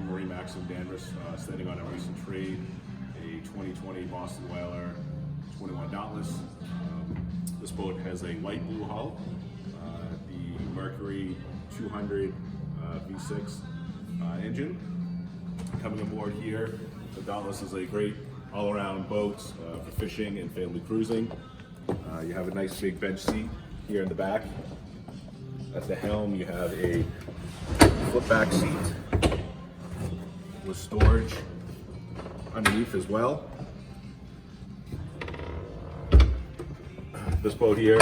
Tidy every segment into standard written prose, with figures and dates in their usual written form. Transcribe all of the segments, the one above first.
MarineMax Danvers, standing on a recent trade, a 2020 Boston Whaler 21 Dauntless. This boat has a light blue hull, the Mercury 200 V6 engine. Coming aboard here, the Dauntless is a great all-around boat for fishing and family cruising. You have a nice big bench seat here in the back. At the helm, you have a flip back seat with storage underneath as well. This boat here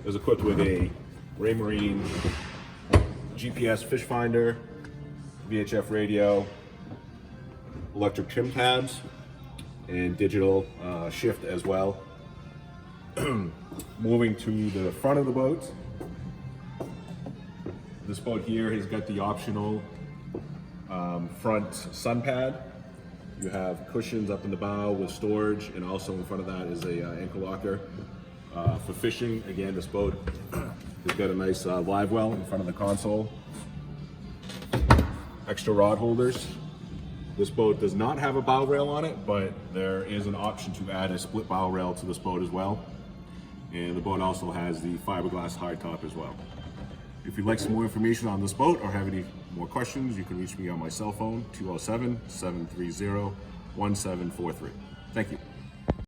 is equipped with a Marine GPS fish finder, VHF radio, electric trim tabs, and digital shift as well. Moving to the front of the boat, this boat here has got the optional front sun pad. You have cushions up in the bow with storage, and also in front of that is a ankle locker. For fishing, again, this boat has got a nice live well in front of the console. Extra rod holders. This boat does not have a bow rail on it, but there is an option to add a split bow rail to this boat as well. And the boat also has the fiberglass hardtop as well. If you'd like some more information on this boat or have any more questions, you can reach me on my cell phone, 207-730-1743. Thank you.